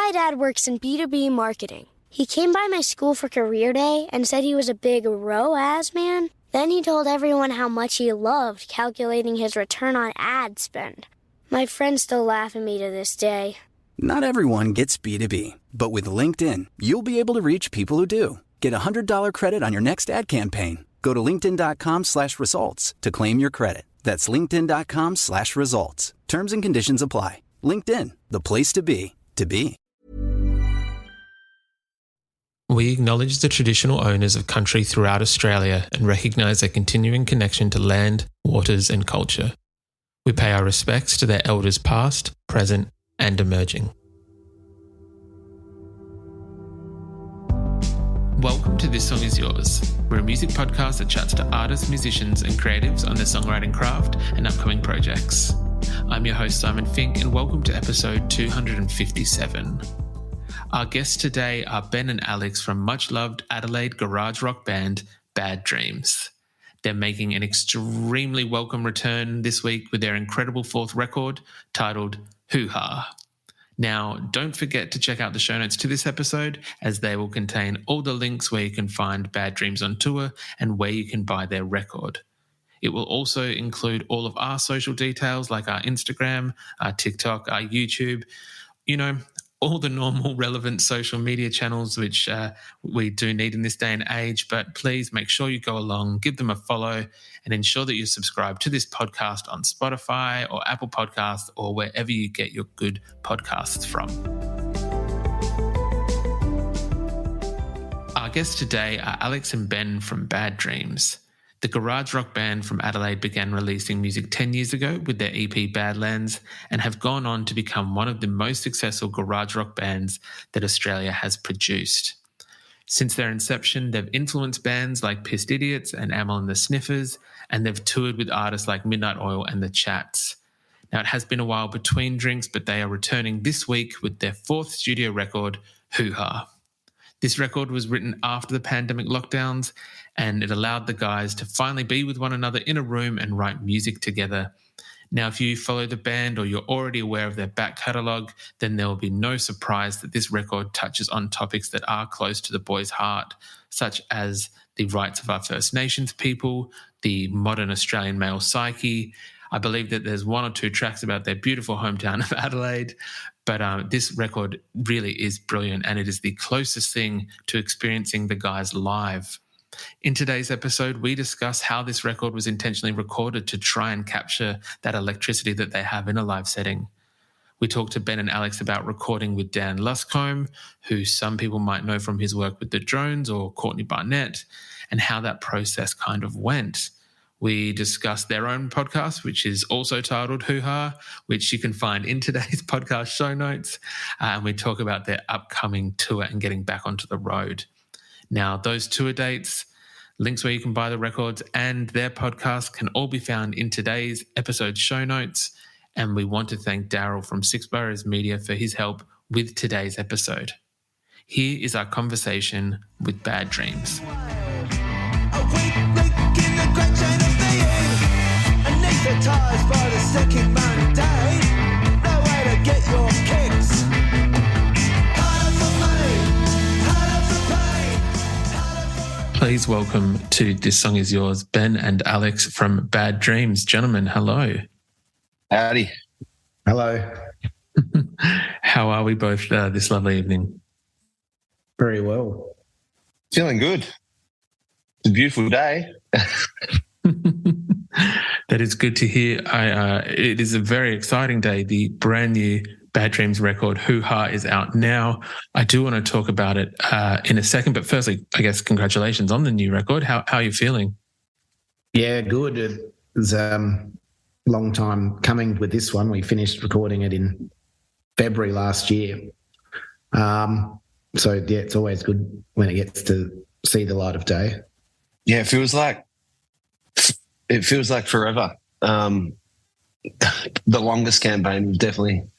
My dad works in B2B marketing. He came by my school for career day and said he was a big ROAS man. Then he told everyone how much he loved calculating his return on ad spend. My friends still laugh at me to this day. Not everyone gets B2B, but with LinkedIn, you'll be able to reach people who do. Get a $100 credit on your next ad campaign. Go to linkedin.com/results to claim your credit. That's linkedin.com/results. Terms and conditions apply. LinkedIn, the place to be, to be. We acknowledge the traditional owners of country throughout Australia and recognise their continuing connection to land, waters and culture. We pay our respects to their elders past, present and emerging. Welcome to This Song Is Yours. We're a music podcast that chats to artists, musicians and creatives on their songwriting craft and upcoming projects. I'm your host Simon Fink and welcome to episode 257. Our guests today are Ben and Alex from much-loved Adelaide garage rock band Bad Dreams. They're making an extremely welcome return this week with their incredible fourth record titled Hoo Ha. Now, don't forget to check out the show notes to this episode as they will contain all the links where you can find Bad Dreams on tour and where you can buy their record. It will also include all of our social details like our Instagram, our TikTok, our YouTube, all the normal relevant social media channels which we do need in this day and age, but please make sure you go along, give them a follow and ensure that you subscribe to this podcast on Spotify or Apple Podcasts or wherever you get your good podcasts from. Our guests today are Alex and Ben from Bad Dreams. The garage rock band from Adelaide began releasing music 10 years ago with their EP Badlands and have gone on to become one of the most successful garage rock bands that Australia has produced. Since their inception, they've influenced bands like Pissed Idiots and Amyl and the Sniffers, and they've toured with artists like Midnight Oil and The Chats. Now, it has been a while between drinks, but they are returning this week with their fourth studio record, Hoo Ha. This record was written after the pandemic lockdowns, and it allowed the guys to finally be with one another in a room and write music together. Now, if you follow the band or you're already aware of their back catalogue, then there will be no surprise that this record touches on topics that are close to the boys' heart, such as the rights of our First Nations people, the modern Australian male psyche. I believe that there's one or two tracks about their beautiful hometown of Adelaide, but this record really is brilliant and it is the closest thing to experiencing the guys live. In today's episode, we discuss how this record was intentionally recorded to try and capture that electricity that they have in a live setting. We talked to Ben and Alex about recording with Dan Luscombe, who some people might know from his work with the Drones or Courtney Barnett, and how that process kind of went. We discussed their own podcast, which is also titled Hoo Ha, which you can find in today's podcast show notes. And we talk about their upcoming tour and getting back onto the road. Now, those tour dates, links where you can buy the records and their podcast can all be found in today's episode show notes. And we want to thank Darryl from Six Boroughs Media for his help with today's episode. Here is our conversation with Bad Dreams. Please welcome to This Song Is Yours, Ben and Alex from Bad Dreams. Gentlemen, hello. Howdy. Hello. How are we both this lovely evening? Very well. Feeling good. It's a beautiful day. That is good to hear. It is a very exciting day. The brand new Bad Dreams record, Hoo Ha, is out now. I do want to talk about it in a second, but firstly, I guess congratulations on the new record. How are you feeling? Yeah, good. It was a long time coming with this one. We finished recording it in February last year. So, yeah, it's always good when it gets to see the light of day. Yeah, it feels like forever. The longest campaign we've definitely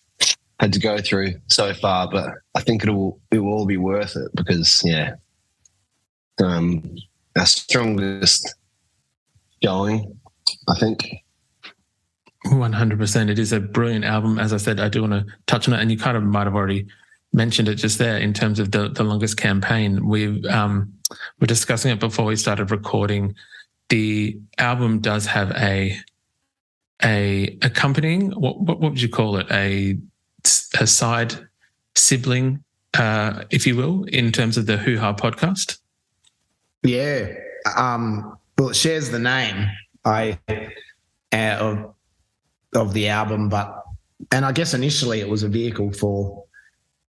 had to go through so far, but I think it will all be worth it because, yeah, our strongest going, I think. 100%. It is a brilliant album. As I said, I do want to touch on it, and you kind of might have already mentioned it just there in terms of the longest campaign. We're discussing it before we started recording. The album does have a accompanying, what would you call it? A side sibling, if you will, in terms of the Hoo Ha podcast. Yeah. Well, it shares the name of the album, and I guess initially it was a vehicle for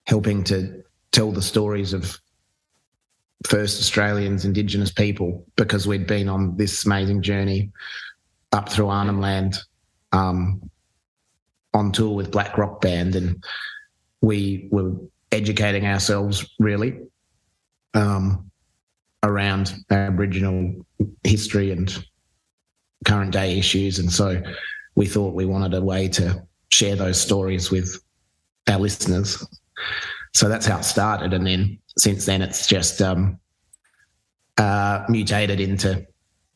helping to tell the stories of first Australians, Indigenous people, because we'd been on this amazing journey up through Arnhem Land on tour with Black Rock Band, and we were educating ourselves really around Aboriginal history and current day issues, and so we thought we wanted a way to share those stories with our listeners. So that's how it started, and then since then it's just mutated into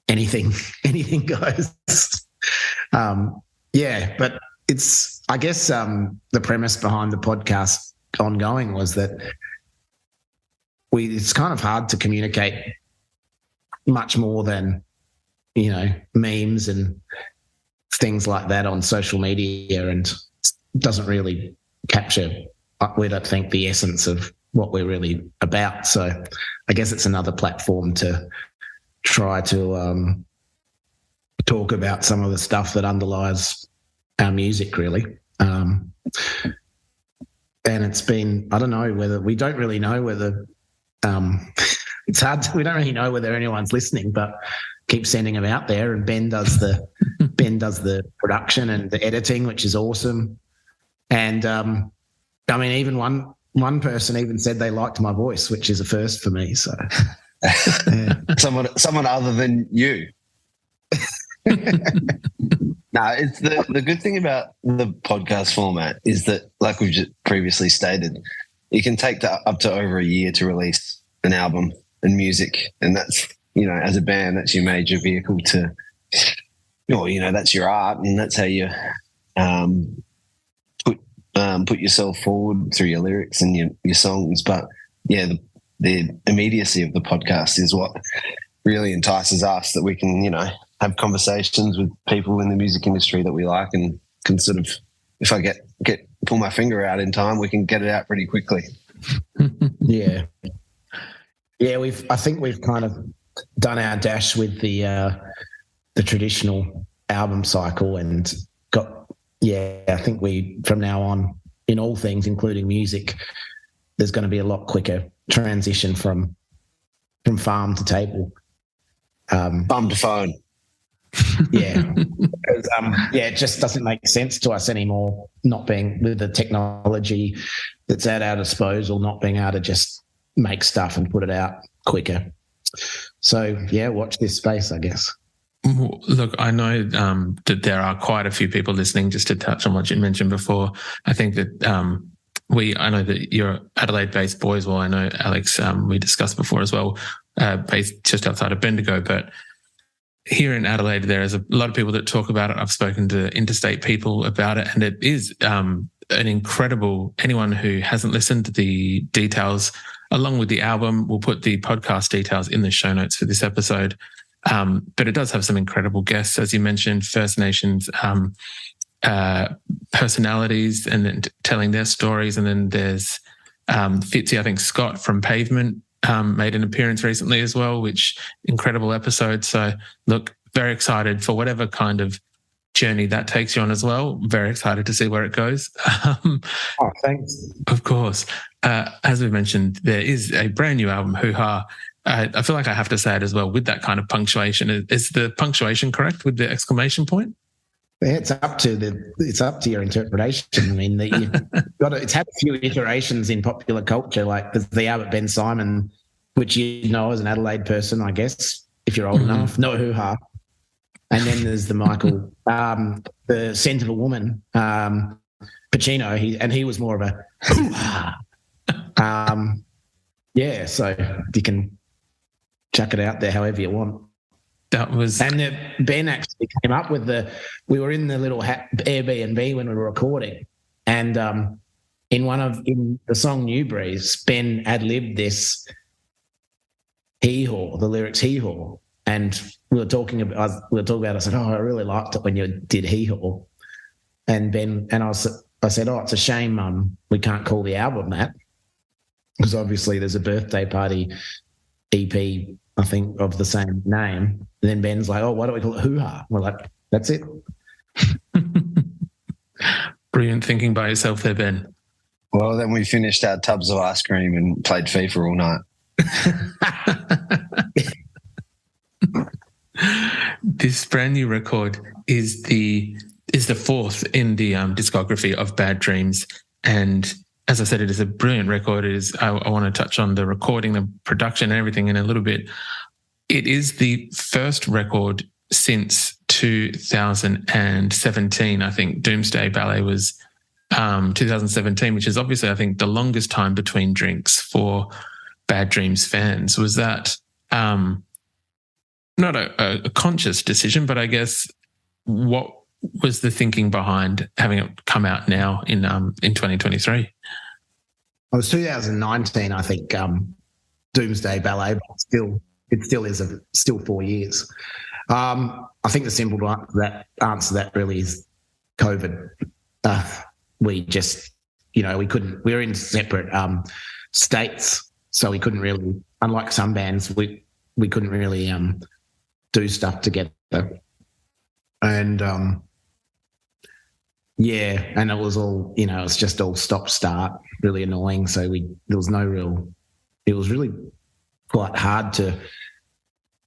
anything goes. But it's, I guess, the premise behind the podcast ongoing was that it's kind of hard to communicate much more than, memes and things like that on social media, and doesn't really capture, we don't think, the essence of what we're really about. So I guess it's another platform to try to talk about some of the stuff that underlies our music, really. And it's been, I don't know whether, we don't really know whether, it's hard to, we don't really know whether anyone's listening, but keep sending them out there, and Ben does the production and the editing, which is awesome. And I mean, even one person even said they liked my voice, which is a first for me. So yeah. someone other than you. No, it's the good thing about the podcast format is that, like we've just previously stated, you can take up to over a year to release an album and music, and that's, as a band, that's your major vehicle to, that's your art, and that's how you put yourself forward through your lyrics and your songs. But yeah, the immediacy of the podcast is what really entices us, that we can, have conversations with people in the music industry that we like, and can sort of, if I pull my finger out in time, we can get it out pretty quickly. Yeah. I think we've kind of done our dash with the traditional album cycle, and I think we, from now on, in all things, including music, there's going to be a lot quicker transition from farm to table. Farm to phone. Yeah. Because, it just doesn't make sense to us anymore, not being with the technology that's at our disposal, not being able to just make stuff and put it out quicker. So, yeah, watch this space, I guess. Look, I know that there are quite a few people listening. Just to touch on what you mentioned before, I think that I know that you're Adelaide-based boys. Well, I know Alex, we discussed before as well, based just outside of Bendigo. But here in Adelaide, there is a lot of people that talk about it. I've spoken to interstate people about it, and it is an incredible. Anyone who hasn't listened to the details, along with the album, we'll put the podcast details in the show notes for this episode. But it does have some incredible guests, as you mentioned, First Nations personalities, and then telling their stories. And then there's Fitzy, I think Scott from Pavement made an appearance recently as well, which incredible episode. So look, very excited for whatever kind of journey that takes you on as well. Very excited to see where it goes. Thanks. Of course. As we mentioned, there is a brand new album, Hoo Ha. I feel like I have to say it as well with that kind of punctuation. Is the punctuation correct with the exclamation point? It's up to your interpretation. I mean, it's had a few iterations in popular culture, like the Albert Ben Simon, which you know as an Adelaide person, I guess, if you're old enough. No Hoo Ha. And then there's the Michael, the Scent of a Woman, Pacino. He was more of a hoo ha. So you can chuck it out there however you want. And Ben actually came up with we were in the little Airbnb when we were recording, and in the song New Breeze, Ben ad-libbed this hee-haw, the lyrics hee-haw, and we were talking about. I said, "Oh, I really liked it when you did hee-haw," and I said, "Oh, it's a shame we can't call the album that, because obviously there's a birthday party EP, I think, of the same name." And then Ben's like, "Oh, why don't we call it Hoo-Ha?" We're like, "That's it." Brilliant thinking by yourself there, Ben. Well, then we finished our tubs of ice cream and played FIFA all night. This brand new record is the fourth in the discography of Bad Dreams, and as I said, it is a brilliant record. I want to touch on the recording, the production, and everything in a little bit. It is the first record since 2017. I think Doomsday Ballet was 2017, which is obviously, I think, the longest time between drinks for Bad Dreams fans. Was that not a conscious decision, but I guess what was the thinking behind having it come out now in 2023? It was 2019, I think, Doomsday Ballet, but it still is 4 years. I think the simple answer to that really is COVID. We just, we were in separate states, so we couldn't really, unlike some bands, we couldn't really do stuff together. And and it was all, it's just all stop-start, really annoying. So it was really quite hard to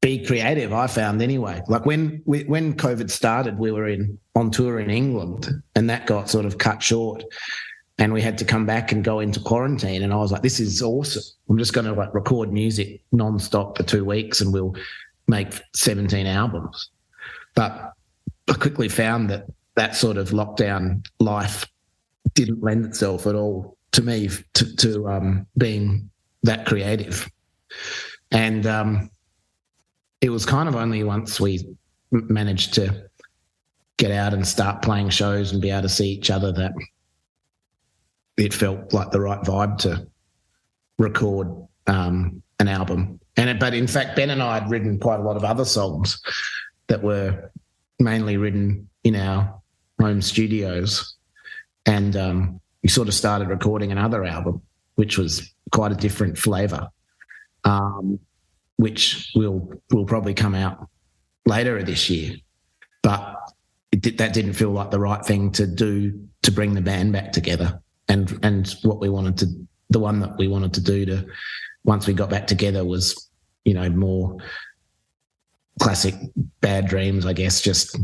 be creative, I found anyway. Like when COVID started, we were on tour in England, and that got sort of cut short, and we had to come back and go into quarantine. And I was like, this is awesome. I'm just going to record music non-stop for 2 weeks and we'll make 17 albums. But I quickly found that sort of lockdown life didn't lend itself at all to me to being that creative. And it was kind of only once we managed to get out and start playing shows and be able to see each other that it felt like the right vibe to record an album. But in fact, Ben and I had written quite a lot of other songs that were mainly written in our home studios, and we sort of started recording another album, which was quite a different flavour, which will probably come out later this year. But that didn't feel like the right thing to do to bring the band back together. And what the one that we wanted to do once we got back together was, more classic Bad Dreams, I guess, just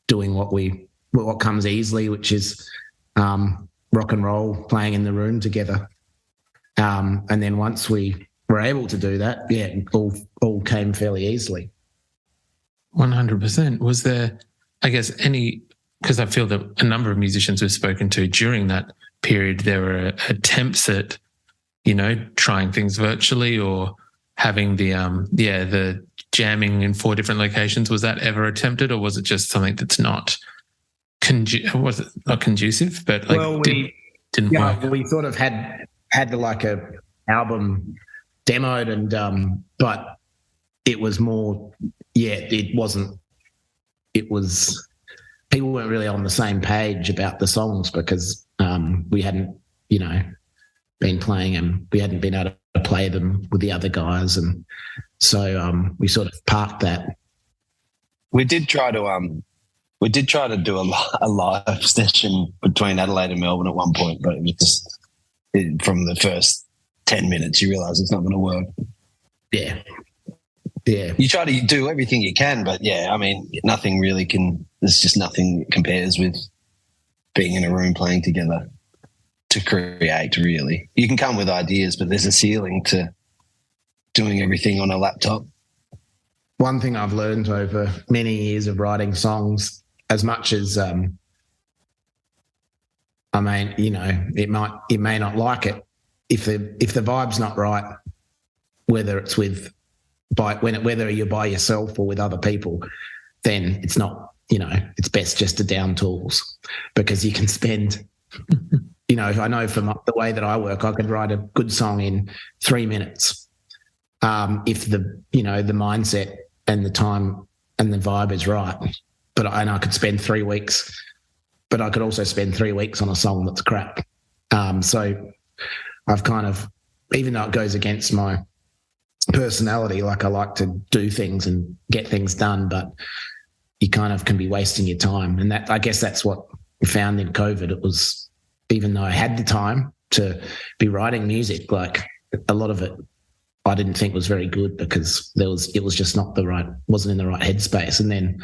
doing what comes easily, which is rock and roll, playing in the room together. And then once we were able to do that, it all came fairly easily. 100%. Was there, I guess, because I feel that a number of musicians we've spoken to during that period, there were attempts at, trying things virtually or having the jamming in 4 different locations. Was that ever attempted, or was it just something that's not was it not conducive? But didn't work. We sort of had a album demoed, and but it was more, it wasn't. It was, people weren't really on the same page about the songs because we hadn't, been playing them. We hadn't been able to play them with the other guys, and so we sort of parked that. We did try to do a live session between Adelaide and Melbourne at one point, but it was just from the first 10 minutes you realise it's not going to work. Yeah. You try to do everything you can, but nothing really can. There's just nothing that compares with being in a room playing together to create, really. You can come with ideas, but there's a ceiling to doing everything on a laptop. One thing I've learned over many years of writing songs, as much as it may not like it, if the vibe's not right, whether it's whether you're by yourself or with other people, then it's not, it's best just to down tools, because you can spend you know, I know from the way that I work, I could write a good song in 3 minutes if the mindset and the time and the vibe is right. But I could spend 3 weeks, but I could also spend 3 weeks on a song that's crap. So I've kind of, even though it goes against my personality, like I like to do things and get things done, but you kind of can be wasting your time. And that, I guess that's what we found in COVID. It was, even though I had the time to be writing music, like a lot of it I didn't think was very good because it was just wasn't in the right headspace. And then,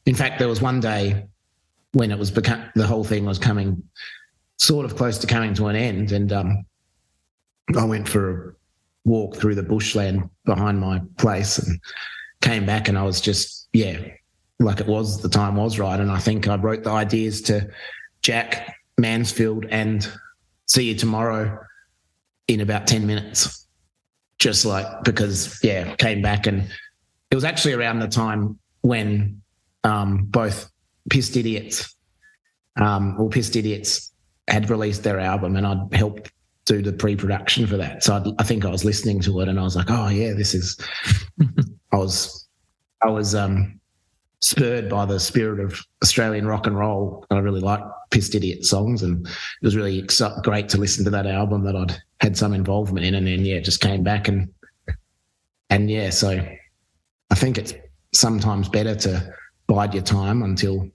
in fact, there was one day when it was the whole thing was coming sort of close to coming to an end, and I went for a walk through the bushland behind my place and came back, and I was just, like the time was right. And I think I wrote the ideas to Jack, Mansfield and See You Tomorrow in about 10 minutes. Just like, because, came back, and it was actually around the time when both Pissed Idiots had released their album, and I'd helped do the pre-production for that. So I think I was listening to it and I was like, oh yeah, this is, I was spurred by the spirit of Australian rock and roll. I really like Pissed Idiot songs, and it was really great to listen to that album that I'd had some involvement in, and then it just came back and so I think it's sometimes better to bide your time until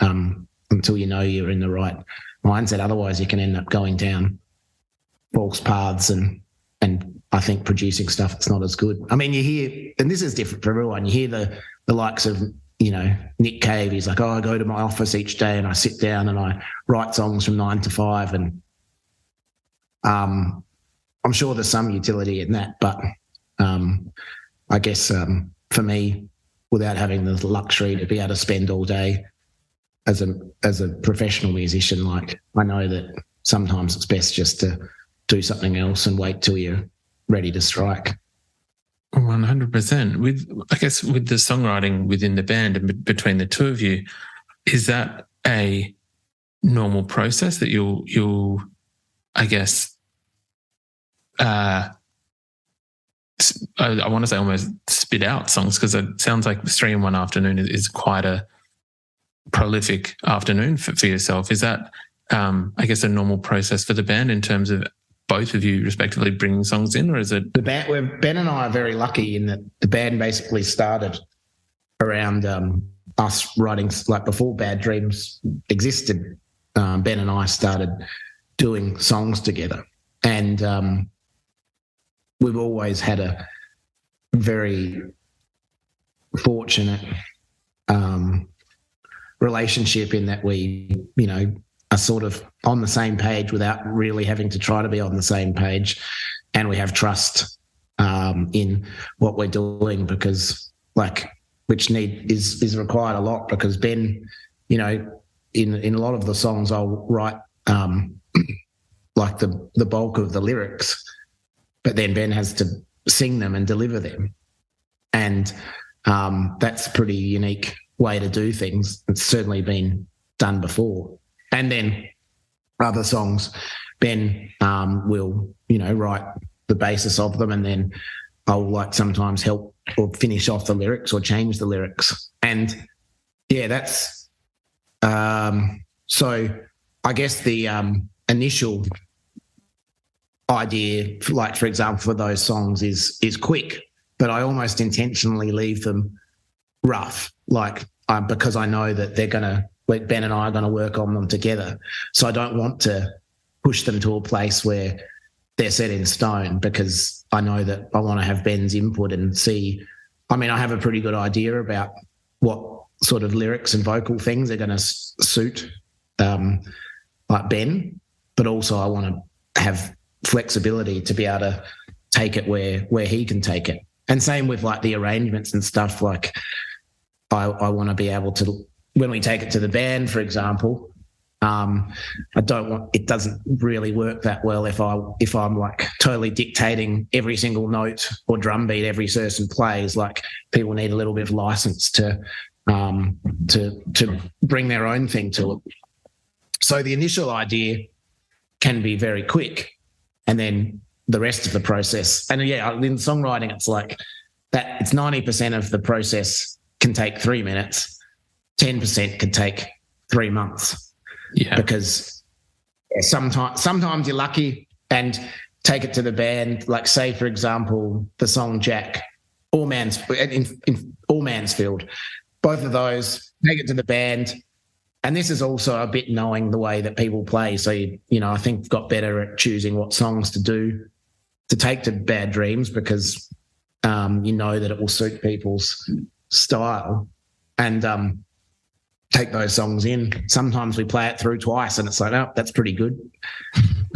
you know you're in the right mindset. Otherwise you can end up going down false paths and I think producing stuff that's not as good. I mean, you hear, and this is different for everyone, you hear the likes of, Nick Cave. He's like, I go to my office each day and I sit down and I write songs from 9 to 5. And I'm sure there's some utility in that, but I guess for me, without having the luxury to be able to spend all day as a professional musician, like, I know that sometimes it's best just to do something else and wait till you're ready to strike. 100%. With the songwriting within the band and between the two of you, is that a normal process that you'll I guess I want to say almost spit out songs, because it sounds like 3 in 1 afternoon is quite a prolific afternoon for yourself. Is that I guess a normal process for the band in terms of both of you respectively bringing songs in, or is it the band? Ben and I are very lucky in that the band basically started around us writing, like before Bad Dreams existed. Ben and I started doing songs together, and we've always had a very fortunate relationship in that we, are sort of on the same page without really having to try to be on the same page, and we have trust in what we're doing, because which is required a lot, because Ben, in a lot of the songs I'll write like the bulk of the lyrics, but then Ben has to sing them and deliver them, and that's a pretty unique way to do things. It's certainly been done before. And then other songs, Ben will, write the basis of them, and then I'll sometimes help or finish off the lyrics or change the lyrics. And that's so I guess the initial idea, for example, for those songs is quick, but I almost intentionally leave them rough, because I know that they're going to, Ben and I are going to work on them together. So I don't want to push them to a place where they're set in stone, because I know that I want to have Ben's input and see. I mean, I have a pretty good idea about what sort of lyrics and vocal things are going to suit Ben, but also I want to have flexibility to be able to take it where he can take it. And same with the arrangements and stuff. I want to be able to, when we take it to the band, for example, it doesn't really work that well if I'm totally dictating every single note or drum beat every person plays. People need a little bit of license to bring their own thing to it. So the initial idea can be very quick, and then the rest of the process. And in songwriting, it's like that. It's 90% of the process can take 3 minutes, 10% could take 3 months. Yeah, because sometimes you're lucky and take it to the band. Like, say, for example, the song Jack, in All Mansfield, both of those, take it to the band. And this is also a bit knowing the way that people play. So, I think got better at choosing what songs to take to Bad Dreams, because that it will suit people's style, and take those songs in. Sometimes we play it through twice and it's like, oh, that's pretty good.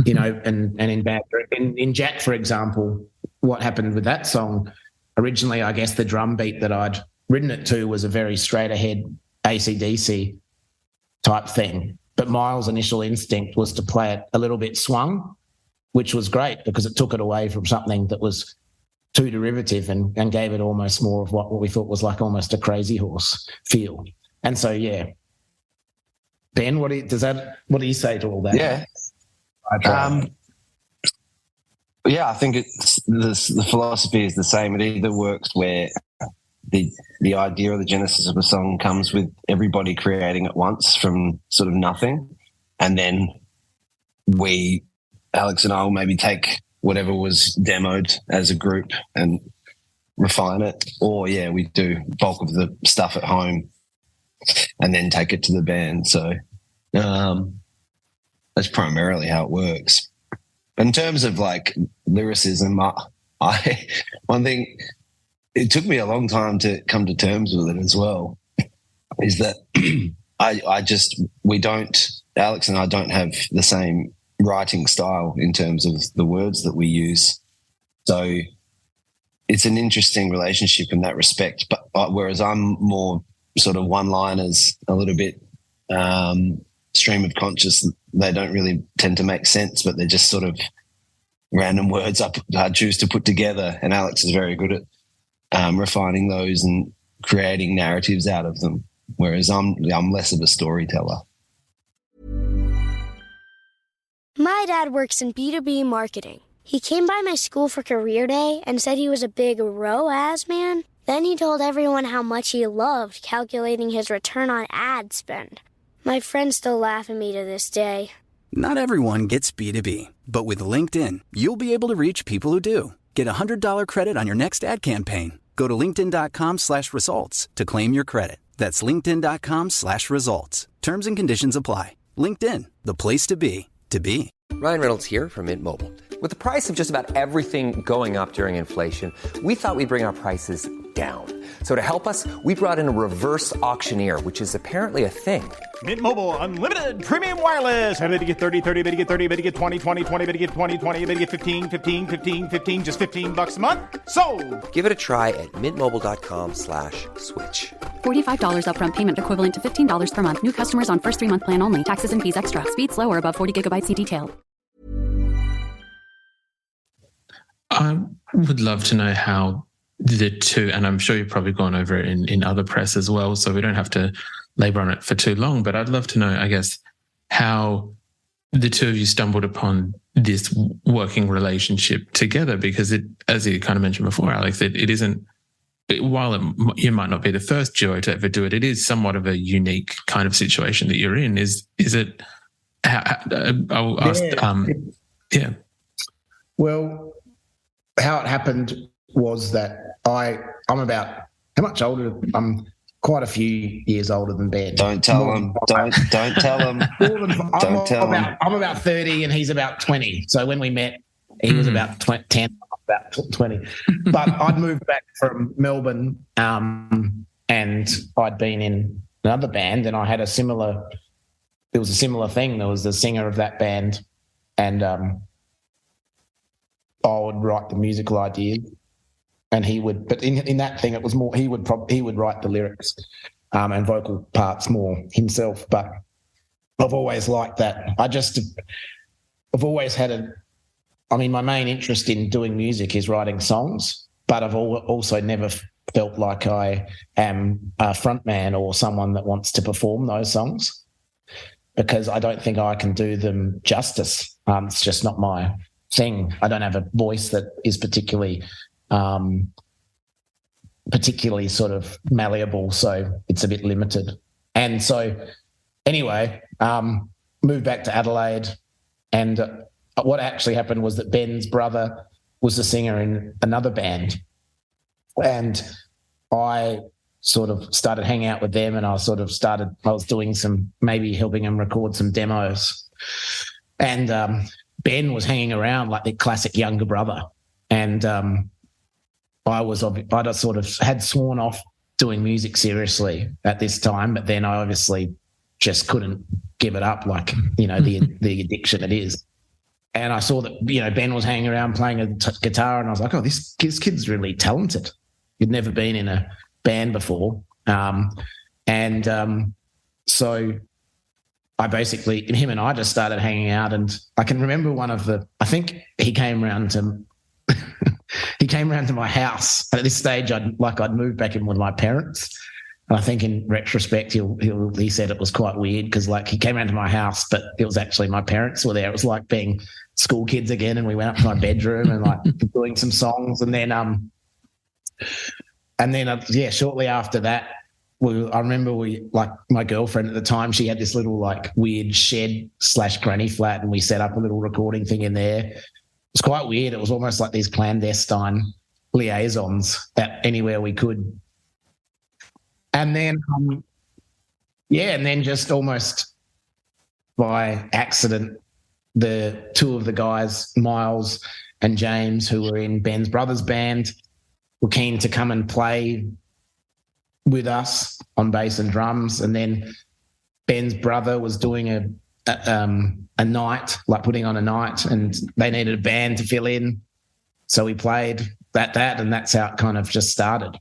And in Jack, for example, what happened with that song, originally, I guess the drum beat that I'd written it to was a very straight ahead AC/DC type thing. But Miles' initial instinct was to play it a little bit swung, which was great because it took it away from something that was too derivative and gave it almost more of what we thought was like almost a Crazy Horse feel. And so, yeah. Ben, what do you say to all that? Yeah. I think the philosophy is the same. It either works where the idea or the genesis of a song comes with everybody creating at once from sort of nothing, and then Alex and I will maybe take whatever was demoed as a group and refine it, or we do bulk of the stuff at home and then take it to the band. So that's primarily how it works. In terms of like lyricism, one thing, it took me a long time to come to terms with it as well, is that Alex and I don't have the same writing style in terms of the words that we use. So it's an interesting relationship in that respect. But whereas I'm more sort of one-liners, a little bit stream of conscious, they don't really tend to make sense, but they're just sort of random words I choose to put together. And Alex is very good at refining those and creating narratives out of them, whereas I'm less of a storyteller. My dad works in B2B marketing. He came by my school for career day and said he was a big ROAS man. Then he told everyone how much he loved calculating his return on ad spend. My friends still laugh at me to this day. Not everyone gets B2B, but with LinkedIn, you'll be able to reach people who do. Get a $100 credit on your next ad campaign. Go to linkedin.com/results to claim your credit. That's linkedin.com/results. Terms and conditions apply. LinkedIn, the place to be, to be. Ryan Reynolds here from Mint Mobile. With the price of just about everything going up during inflation, we thought we'd bring our prices down. So to help us, we brought in a reverse auctioneer, which is apparently a thing. Mint Mobile Unlimited Premium Wireless. How to get 30, 30, bit to get 30, bit to get 20, 20, 20, bit to get 20, 20, bit to get 15, 15, 15, 15, just $15 a month? Sold! Give it a try at mintmobile.com/switch. $45 upfront payment equivalent to $15 per month. New customers on first 3-month plan only. Taxes and fees extra. Speed slower above 40 gigabytes. See detail. I would love to know how the two, and I'm sure you've probably gone over it in other press as well, so we don't have to labor on it for too long, but I'd love to know, I guess, how the two of you stumbled upon this working relationship together, because it, as you kind of mentioned before, Alex, it isn't, while you might not be the first duo to ever do it, it is somewhat of a unique kind of situation that you're in. Is it, I'll ask, yeah. Well, how it happened was that I'm about, how much older? I'm quite a few years older than Ben. Don't tell him. Don't tell him. Don't tell him. I'm about 30 and he's about 20. So when we met, he was about 10, about 20. But I'd moved back from Melbourne and I'd been in another band, and I had it was a similar thing. There was the singer of that band, and I would write the musical ideas, and he would. But in that thing, it was more he would write the lyrics and vocal parts more himself. But I've always liked that. I've always had my main interest in doing music is writing songs, but I've also never felt like I am a frontman or someone that wants to perform those songs. because I don't think I can do them justice. It's just not my thing. I don't have a voice that is particularly sort of malleable, so it's a bit limited. And so anyway, moved back to Adelaide, and what actually happened was that Ben's brother was a singer in another band, and I sort of started hanging out with them, and I was doing maybe helping them record some demos, and Ben was hanging around like the classic younger brother, and I sort of had sworn off doing music seriously at this time, but then I obviously just couldn't give it up, like, you know, the addiction it is. And I saw that, you know, Ben was hanging around playing a guitar, and I was like, oh, this kid's really talented. He'd never been in a band before. So I basically, him and I just started hanging out, and I can remember I think he came round to my house. And at this stage, I'd moved back in with my parents. And I think in retrospect, he said it was quite weird because, like, he came around to my house, but it was actually my parents were there. It was like being school kids again, and we went up to my bedroom and like doing some songs, and then shortly after that, I remember my girlfriend at the time, she had this little like weird shed / granny flat, and we set up a little recording thing in there. It was quite weird. It was almost like these clandestine liaisons at anywhere we could. And then, and then just almost by accident, the two of the guys, Miles and James, who were in Ben's brother's band, were keen to come and play with us on bass and drums. And then Ben's brother was doing a night, like putting on a night, and they needed a band to fill in. So we played that, and that's how it kind of just started.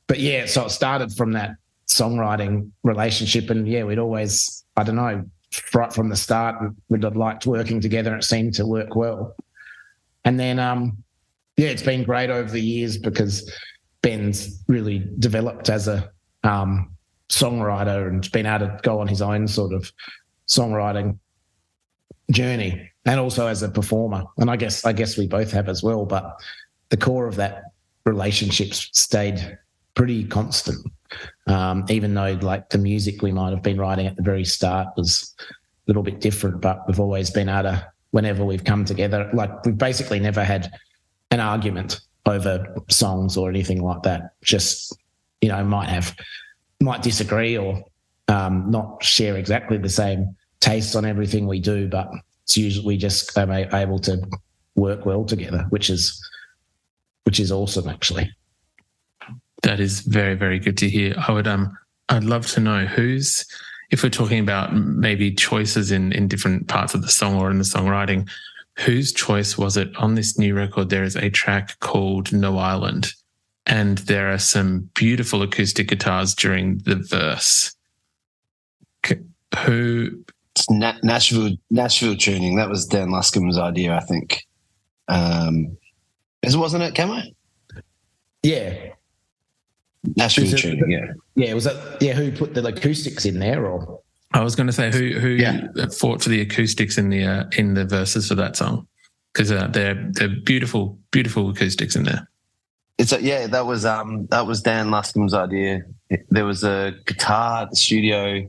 But yeah, so it started from that songwriting relationship, and yeah, we'd always, I don't know, right from the start, we'd have liked working together, and it seemed to work well. And then, it's been great over the years because Ben's really developed as a songwriter and been able to go on his own sort of songwriting journey, and also as a performer. And I guess we both have as well, but the core of that relationship stayed pretty constant, even though like the music we might have been writing at the very start was a little bit different, but we've always been able to, whenever we've come together, like we've basically never had an argument over songs or anything like that. Just, you know, might disagree or not share exactly the same tastes on everything we do, but it's usually we just are able to work well together, which is awesome, actually. That is very, very good to hear. I'd love to know if we're talking about maybe choices in different parts of the song or in the songwriting, whose choice was it on this new record? There is a track called No Island, and there are some beautiful acoustic guitars during the verse. It's Nashville tuning. That was Dan Luscombe's idea, I think. Wasn't it, Camo? Yeah. Nashville tuning, yeah. Yeah, was that who put the acoustics in there, or? I was going to say who fought for the acoustics in the verses for that song, because they're beautiful, beautiful acoustics in there. That was Dan Luscombe's idea. There was a guitar at the studio.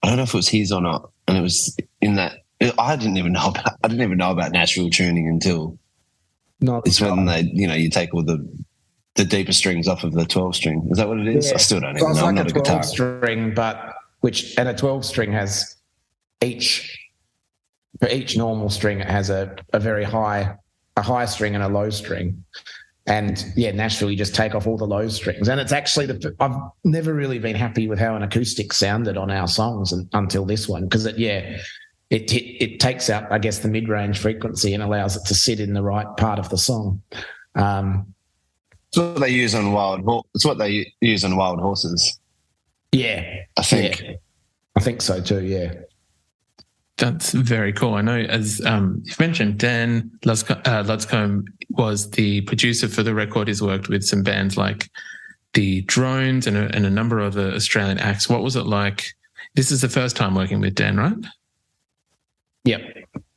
I don't know if it was his or not, and it was in that. I didn't even know about Nashville tuning until it's when they, you take all the deeper strings off of the 12 string. Is that what it is? Yeah. I still don't even know. I'm not a 12 string, but a 12 string has for each normal string, it has a very high string and a low string. And yeah, Nashville, you just take off all the low strings. And it's actually I've never really been happy with how an acoustic sounded on our songs until this one, because it takes out, I guess, the mid-range frequency and allows it to sit in the right part of the song. It's what they use on Wild Horses. Yeah, I think. Yeah. I think so too. Yeah, that's very cool. I know, as you've mentioned, Dan Luscombe was the producer for the record. He's worked with some bands like the Drones and a number of other Australian acts. What was it like? This is the first time working with Dan, right? Yep.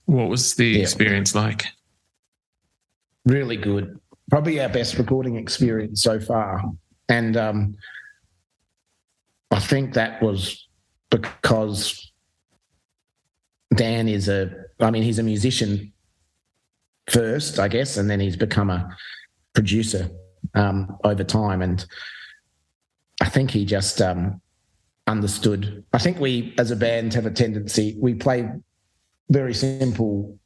What was the experience like? Really good. Probably our best recording experience so far. And I think that was because Dan he's a musician first, I guess, and then he's become a producer over time. And I think he just understood. I think we, as a band, have a tendency, we play very simple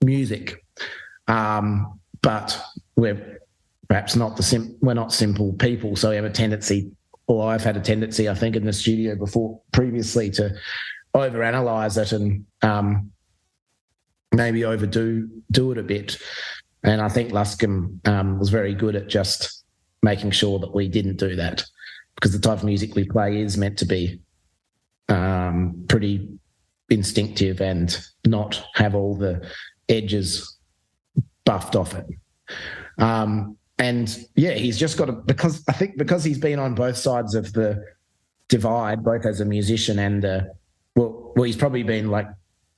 music, but we're perhaps not we're not simple people, so we have a tendency, or I've had a tendency, I think, in the studio previously to overanalyze it and maybe overdo it a bit. And I think Luscombe was very good at just making sure that we didn't do that, because the type of music we play is meant to be pretty instinctive and not have all the edges buffed off it. And yeah, he's just got to, because he's been on both sides of the divide, both as a musician and he's probably been like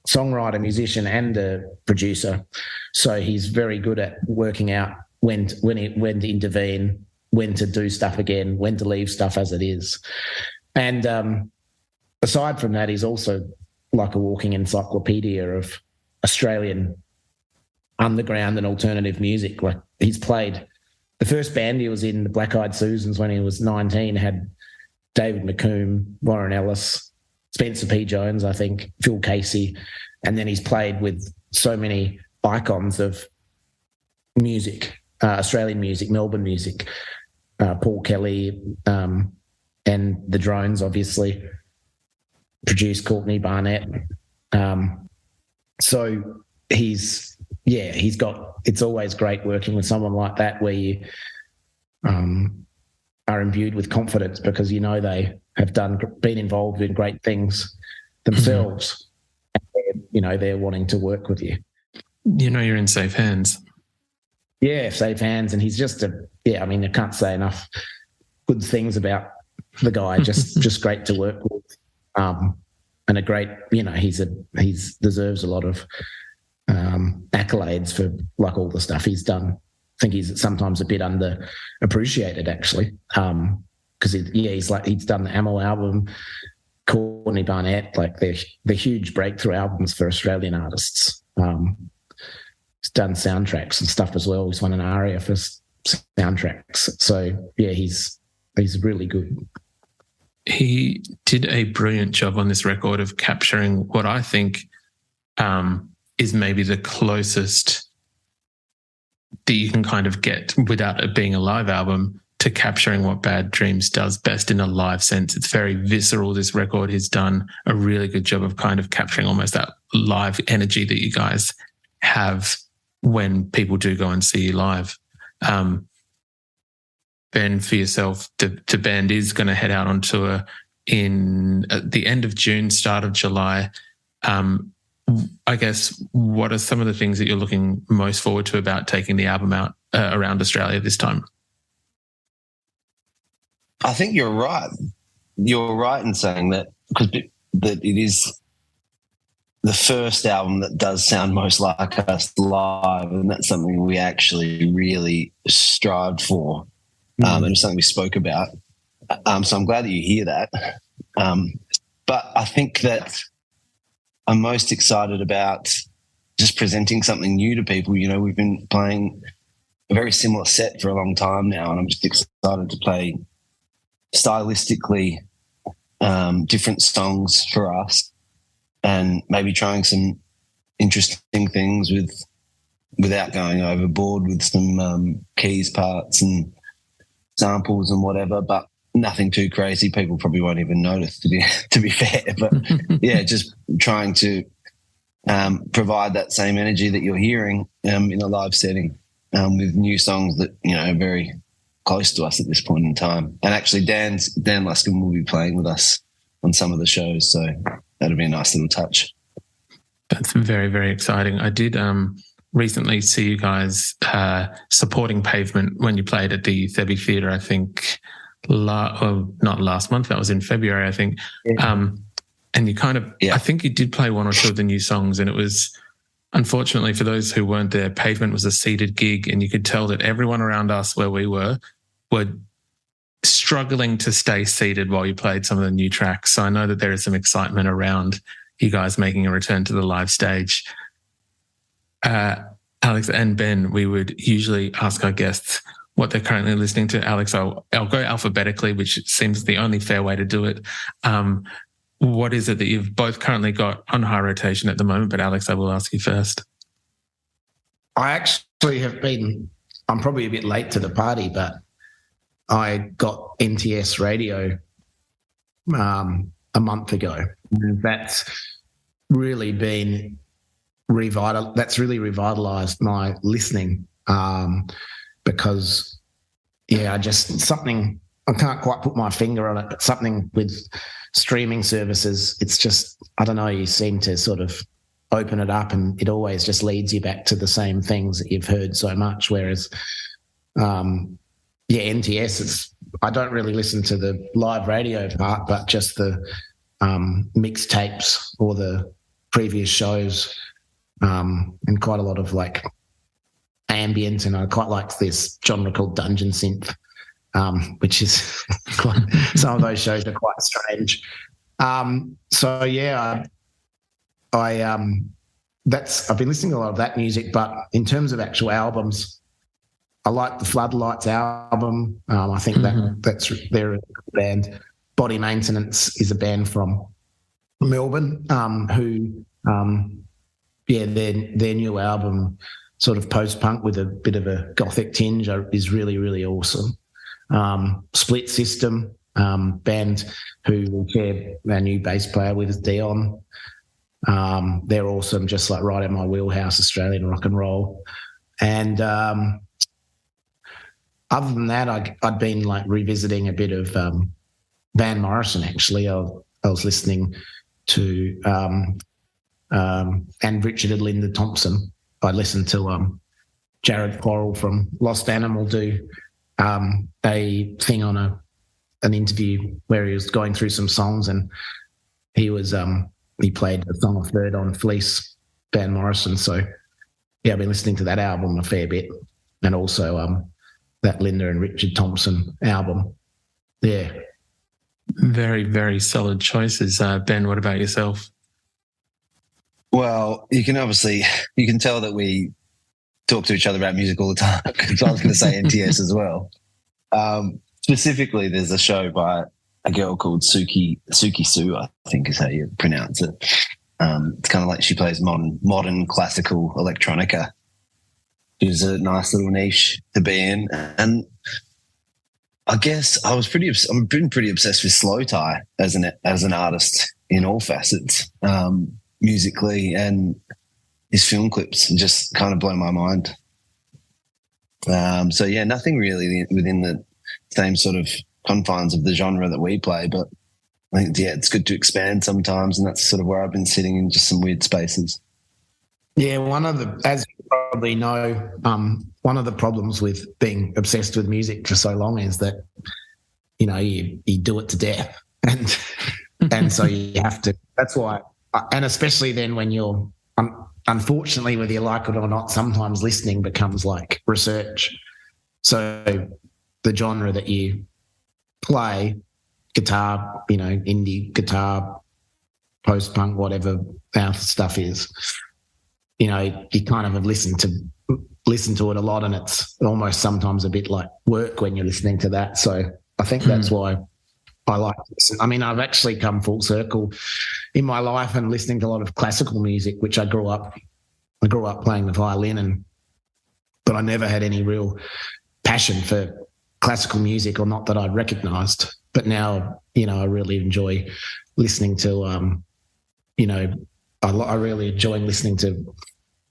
songwriter, musician, and a producer. So he's very good at working out when to intervene, when to do stuff again, when to leave stuff as it is. And aside from that, he's also like a walking encyclopedia of Australian underground and alternative music. Like, he's played, the first band he was in, the Black Eyed Susans, when he was 19, had David McComb, Warren Ellis, Spencer P. Jones, I think, Phil Casey, and then he's played with so many icons of music, Australian music, Melbourne music, Paul Kelly, and the Drones, obviously, produced Courtney Barnett. So he's got, it's always great working with someone like that, where you are imbued with confidence because you know they have been involved in great things themselves. And they're wanting to work with you. You're in safe hands. Yeah, safe hands. And he's just I can't say enough good things about the guy. Just great to work with. And a great, he's deserves a lot of accolades for like all the stuff he's done. I think he's sometimes a bit underappreciated, actually, because he's done the Ammo album, Courtney Barnett, like they're huge breakthrough albums for Australian artists. He's done soundtracks and stuff as well. He's won an ARIA for soundtracks. So yeah, he's really good. He did a brilliant job on this record of capturing what I think is maybe the closest that you can kind of get without it being a live album to capturing what Bad Dreams does best in a live sense. It's very visceral, this record. He's done a really good job of kind of capturing almost that live energy that you guys have when people do go and see you live. Ben, for yourself, the band is going to head out on tour at the end of June, start of July. I guess, what are some of the things that you're looking most forward to about taking the album out around Australia this time? I think you're right. You're right in saying that, because that it is the first album that does sound most like us live, and that's something we actually really strived for. And it's something we spoke about. So I'm glad that you hear that. But I think that I'm most excited about just presenting something new to people. We've been playing a very similar set for a long time now, and I'm just excited to play stylistically different songs for us, and maybe trying some interesting things without going overboard with some keys parts and samples and whatever, but nothing too crazy. People probably won't even notice, to be fair. But yeah, just trying to provide that same energy that you're hearing in a live setting with new songs that are very close to us at this point in time. And actually, Dan Luscombe will be playing with us on some of the shows, so that'll be a nice little touch. That's very, very exciting. I did recently see you guys supporting Pavement when you played at the Thebby Theatre, I think, not last month, that was in February, I think. Yeah. And you kind of, I think you did play one or two of the new songs, and it was, unfortunately for those who weren't there, Pavement was a seated gig, and you could tell that everyone around us where we were struggling to stay seated while you played some of the new tracks. So I know that there is some excitement around you guys making a return to the live stage. Alex and Ben, we would usually ask our guests what they're currently listening to. Alex, I'll go alphabetically, which seems the only fair way to do it. What is it that you've both currently got on high rotation at the moment? But Alex, I will ask you first. I actually have been, I'm probably a bit late to the party, but I got NTS Radio a month ago. That's really been revitalized my listening because, I can't quite put my finger on it, but something with streaming services, it's just, I don't know, you seem to sort of open it up and it always just leads you back to the same things that you've heard so much. Whereas, NTS, I don't really listen to the live radio part, but just the mixtapes or the previous shows, and quite a lot of like ambient, and I quite like this genre called Dungeon Synth, which is quite, some of those shows are quite strange. I've been listening to a lot of that music, but in terms of actual albums, I like the Floodlights album. I think they're a good band. Body Maintenance is a band from Melbourne who their new album, sort of post-punk with a bit of a gothic tinge, is really, really awesome. Split System, band who we share our new bass player with, is Dion. They're awesome, just like right in my wheelhouse, Australian rock and roll. And other than that, I'd been like revisiting a bit of Van Morrison, actually. I was listening to and Richard and Linda Thompson. I listened to Jared Quarrell from Lost Animal do a thing on an interview where he was going through some songs, and he played a song of Third on Fleece, Van Morrison. So I've been listening to that album a fair bit, and also that Linda and Richard Thompson album. Yeah. Very, very solid choices. Ben, what about yourself? Well, you can tell that we talk to each other about music all the time, because I was going to say NTS as well. Specifically, there's a show by a girl called Suki Sue, I think is how you pronounce it. It's kind of like she plays modern classical electronica. She's a nice little niche to be in. And I guess I've been pretty obsessed with Slow Tie as an artist in all facets, musically, and his film clips just kind of blow my mind. Nothing really within the same sort of confines of the genre that we play, but I think, it's good to expand sometimes, and that's sort of where I've been sitting in just some weird spaces. Yeah, as you probably know, one of the problems with being obsessed with music for so long is that, you do it to death. And so you have to, that's why, and especially then when you're, unfortunately, whether you like it or not, sometimes listening becomes like research. So the genre that you play, guitar, indie guitar, post-punk, whatever our stuff is, you kind of have listened to it a lot, and it's almost sometimes a bit like work when you're listening to that. So I think that's why I like to listen. I mean, I've actually come full circle in my life and listening to a lot of classical music, which I grew up playing the violin, but I never had any real passion for classical music, or not that I recognised. But now, I really enjoy listening to, I really enjoy listening to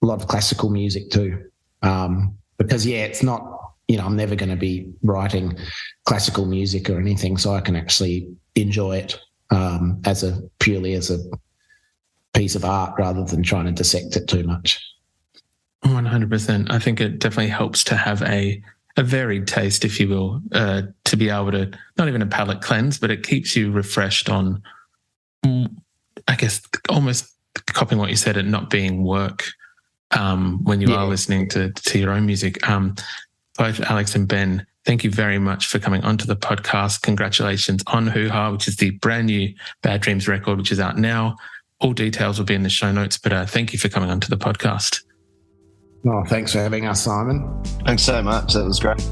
a lot of classical music too, because it's not, I'm never going to be writing classical music or anything, so I can actually enjoy it purely as a piece of art rather than trying to dissect it too much. 100%. I think it definitely helps to have a varied taste, if you will, to be able to, not even a palate cleanse, but it keeps you refreshed on I guess, almost copying what you said, it not being work when you are listening to your own music. Both Alex and Ben, thank you very much for coming onto the podcast. Congratulations on Hoo Ha, which is the brand new Bad Dreams record, which is out now. All details will be in the show notes, but thank you for coming onto the podcast. Oh, thanks for having us, Simon. Thanks so much. That was great.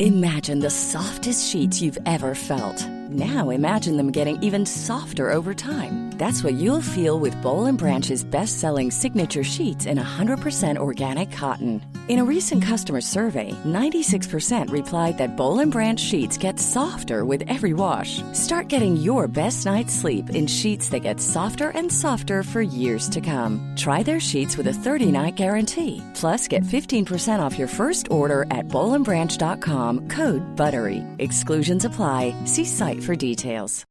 Imagine the softest sheets you've ever felt. Now imagine them getting even softer over time. That's what you'll feel with Boll & Branch's best-selling signature sheets in 100% organic cotton. In a recent customer survey, 96% replied that Boll & Branch sheets get softer with every wash. Start getting your best night's sleep in sheets that get softer and softer for years to come. Try their sheets with a 30-night guarantee. Plus, get 15% off your first order at bollandbranch.com, code BUTTERY. Exclusions apply. See site for details.